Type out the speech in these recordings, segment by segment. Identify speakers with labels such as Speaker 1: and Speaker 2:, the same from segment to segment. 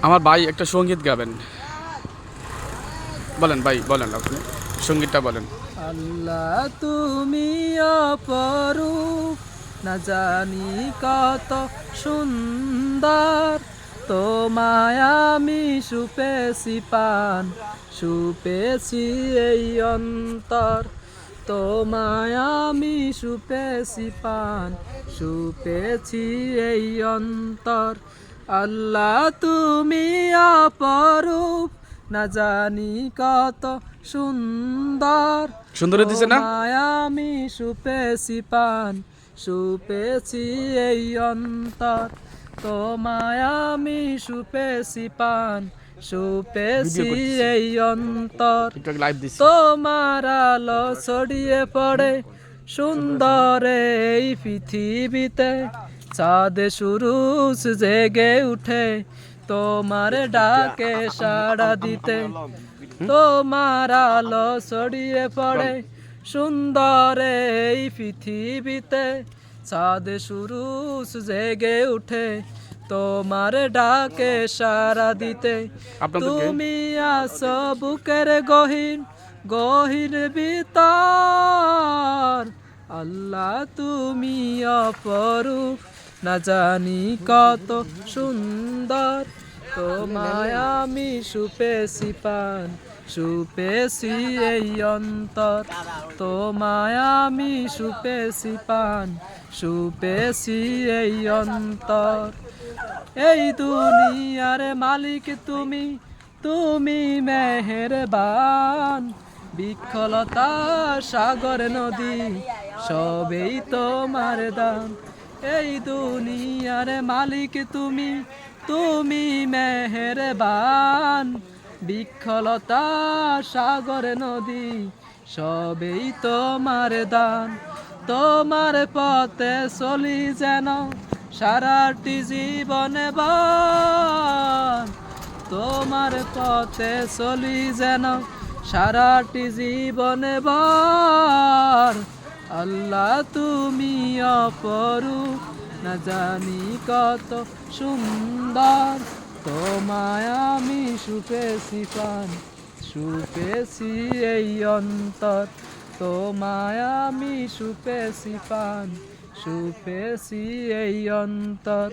Speaker 1: আমার ভাই একটা সঙ্গীত গাবেন। বলেন ভাই, বলেন আপনি সঙ্গীতটা বলেন।
Speaker 2: আল্লাহ তুমি অপরূপ, না জানি কত সুন্দর, তোমায় আমি সুপেছি পান, সুপেছি এই অন্তর, তোমায় আমি সুপেছি পান, সুপেছি এই অন্তর। আল্লাহ তুমি অপরূপ, না জানি কত সুন্দর,
Speaker 1: সুন্দর দিছে না?
Speaker 2: তোমায় আমি সুপেছি পান, সুপেছি এই অন্তর, তোমায় আমি সুপেছি পান, সুপেছি এই অন্তর।
Speaker 1: একটু লাইভ দিছি।
Speaker 2: তোমার আলো ছড়িয়ে পড়ে সুন্দর এই পৃথিবীতে, চাঁদ সুরুজ জেগে উঠে তোমার ডাকে সাড়া দিতে। তোমার আলো ছড়িয়ে পড়ে সুন্দর এই পৃথিবীতে, চাঁদ সুরুজ জেগে উঠে তোমার ডাকে সাড়া দিতে। তুমি আছো বুকের গহীন গহীন ভিতর, আল্লাহ তুমি অপরূপ, না জানি কত সুন্দর, তোমায় আমি সুপেছি পান, সুপেছি এই অন্তর, তোমায় আমি সুপেছি পান, সুপেছি এই অন্তর। এই দুনিয়ার মালিক তুমি, তুমি মেহেরবান, বিক্ষলতা সাগর নদী সবেই তোমার দান। এই দুনিয়ার মালিক তুমি, তুমি মেহেরবান, বিক্ষলতা সাগর নদী সবেই তোমার দান। তোমার পথে চলি যেন সারাটি জীবনে বান, তোমার পথে চলি যেন সারাটি জীবনে বার। আল্লাহ তুমি অপরূপ, না জানি কত সুন্দর, তোমায় আমি সুপেছি পান, সুপেছি এই অন্তর, তোমায় আমি সুপেছি পান, সুপেছি এই অন্তর,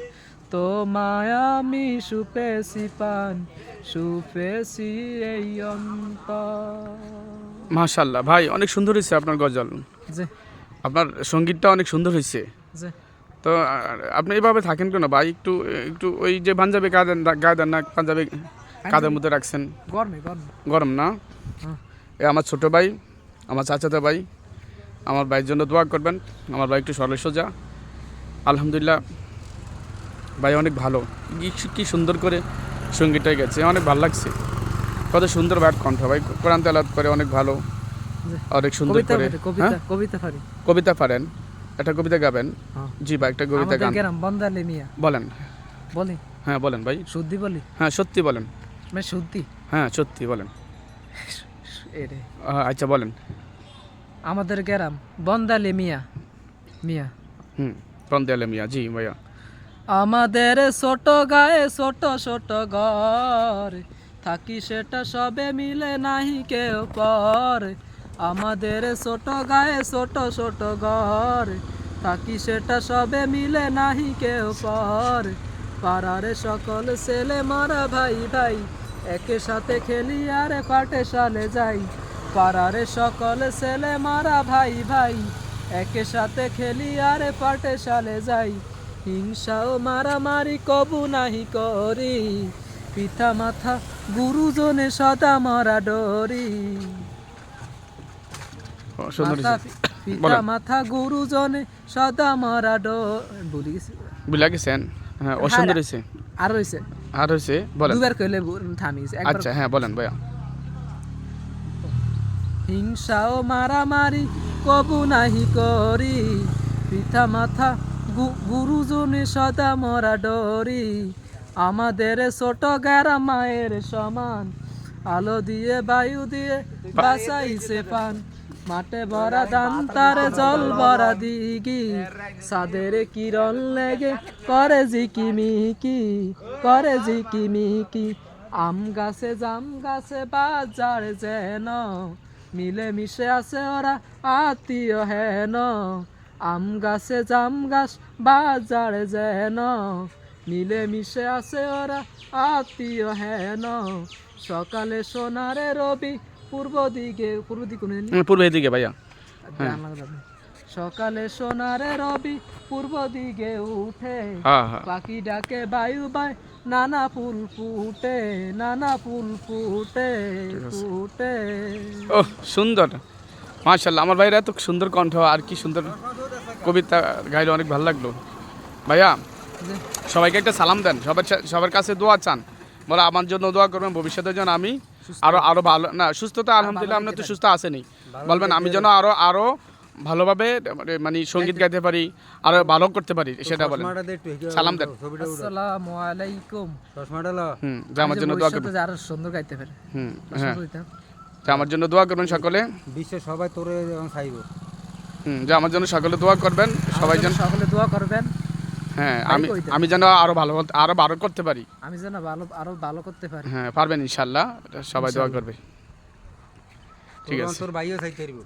Speaker 2: তোমায় আমি সুপেছি পান, সুপেছি এই অন্তর।
Speaker 1: মাশাআল্লাহ ভাই, অনেক সুন্দর হয়েছে আপনার গজল।
Speaker 2: জি
Speaker 1: আপনার সঙ্গীতটা অনেক সুন্দর হয়েছে।
Speaker 2: জি।
Speaker 1: তো আপনি এইভাবে থাকেন কেন ভাই? একটু একটু ওই যে পাঞ্জাবি গায়ে দেন না, পাঞ্জাবি কাঁধের মধ্যে রাখছেন।
Speaker 2: গরমে গরমে
Speaker 1: গরম না?
Speaker 2: হ্যাঁ।
Speaker 1: এ আমার ছোট ভাই, আমার চাচাতো ভাই, আমার ভাইয়ের জন্য দোয়া করবেন। আমার ভাই একটু সরল সোজা, আলহামদুলিল্লাহ ভাই অনেক ভালো। কি সুন্দর করে সঙ্গীতটা গেছে, অনেক ভালো লাগছে। কত সুন্দর ভাইয়ের কণ্ঠ, ভাই কোরআন তেলাওয়াত করে অনেক ভালো,
Speaker 2: জি।
Speaker 1: অনেক সুন্দর
Speaker 2: কবিতা
Speaker 1: করে।
Speaker 2: পারি, কবিতা
Speaker 1: হ্যাঁ,
Speaker 2: কবিতা পারি।
Speaker 1: কবিতা পারেন? একটা কবিতা গাবেন?
Speaker 2: হ্যাঁ।
Speaker 1: জি ভাই, একটা কবিতা
Speaker 2: আমাদের
Speaker 1: গান
Speaker 2: গ্রাম বন্দালে মিয়া
Speaker 1: বলেন।
Speaker 2: বলি,
Speaker 1: হ্যাঁ বলেন ভাই।
Speaker 2: শুদ্ধি বলি,
Speaker 1: হ্যাঁ সত্যি বলেন।
Speaker 2: মানে শুদ্ধি
Speaker 1: হ্যাঁ সত্যি বলেন।
Speaker 2: এরে।
Speaker 1: আচ্ছা বলেন।
Speaker 2: আমাদের গ্রাম বন্দালে মিয়া মিয়া,
Speaker 1: পন্দেলে মিয়া, জি ভাইয়া।
Speaker 2: আমাদের ছোট গায়ে ছোট ছোট ঘর, থাকি সেটা সবে মিলে নাহি কেউ পর। আমাদের ছোট গায়ে ছোট ছোট ঘর, থাকি সেটা সবে মিলে নাহি কেউ পর। পাড়ার সকল ছেলে মারা ভাই ভাই, একে সাথে খেলি আর পাঠশালে যাই। পাড়ার সকল ছেলে মারা ভাই ভাই, একে সাথে খেলি আর পাঠশালে যাই। হিংসা ও মারামারি কবু নাহি করি, পিতা মাথা গুরুজনে সদা মরা ডরি।
Speaker 1: সুন্দর
Speaker 2: মাথা
Speaker 1: হয়েছে।
Speaker 2: পিতা
Speaker 1: বলেন।
Speaker 2: মাথা গুরুজনে সদা মরা ডরি। ভুলে গেছি।
Speaker 1: বুঝলা গেছেন? হ্যাঁ অসুন্দর হয়েছে।
Speaker 2: আর রয়েছে
Speaker 1: আর হয়েছে বলেন।
Speaker 2: দুবার কইলে থামিস একবার।
Speaker 1: আচ্ছা হ্যাঁ বলেন ভাইয়া।
Speaker 2: হিংসা ও মারামারি কবু নাহি করি, পিতা মাথা গুরুজনে সদা মরা ডরি। আমাদের ছোট গ্যারা মায়ের সমান, আলো দিয়ে বায়ু দিয়ে বাঁচাইছে পান। মাঠে ভরা ধান তার জল ভরা দিঘি সাদের কিরণ লেগে করে ঝিকিমিকি করে ঝিকিমিকি আম গাছে জাম গাছে বাজার যেন মিলে মিশে আছে ওরা আত্মীয় হেন আম গাছে জাম গাছ বাজার যেন মিলে মিশে আছে ওরা আত্মীয় হেন সকালে সোনারে রবি পূর্ব দিকে কোন
Speaker 1: পূর্বের দিকে ভাইয়া।
Speaker 2: সকালে সোনারে রবি পূর্ব দিকে উঠে
Speaker 1: হ্যাঁ হ্যাঁ
Speaker 2: পাখি ডাকে বায়ু বায় নানা ফুল ফুটে নানা ফুল ফুটে ফুটে।
Speaker 1: ও সুন্দর, মাশাআল্লাহ। আমার ভাইরা এত সুন্দর কণ্ঠ, আর কি সুন্দর কবিতা গাইলে, অনেক ভালো লাগলো ভাইয়া। সবাইকে একটা সালাম দেন, সবার কাছে দোয়া চান, বলে আমার জন্য দোয়া করবেন, ভবিষ্যতের জন্য আমি আরো ভালো, না সুস্থতা আলহামদুলিল্লাহ আমরা তো সুস্থ আছেনি, বলবেন আমি যেন আরো ভালোভাবে মানে সঙ্গীত গাইতে পারি, আরো ভালো করতে পারি, সেটা বলেন, সালাম দেন।
Speaker 2: আসসালামু আলাইকুম।
Speaker 1: যে আমার জন্য দোয়া করবেন,
Speaker 2: আরো সুন্দর গাইতে পারে।
Speaker 1: হ্যাঁ, যে আমার জন্য দোয়া করবেন সকলে,
Speaker 3: বিশ্বের সবাই তোরে চাইব।
Speaker 1: যে আমার জন্য সকলে দোয়া করবেন, সবাই যেন
Speaker 2: সকলে দোয়া করবেন।
Speaker 1: হ্যাঁ, আমি যেন আরো ভালো করতে পারি,
Speaker 2: আমি যেন আরো ভালো করতে পারি।
Speaker 1: হ্যাঁ পারবেন ইনশাআল্লাহ, সবাই দোয়া করবে। ঠিক আছে,
Speaker 3: তোর ভাইও চাইতে পারবো।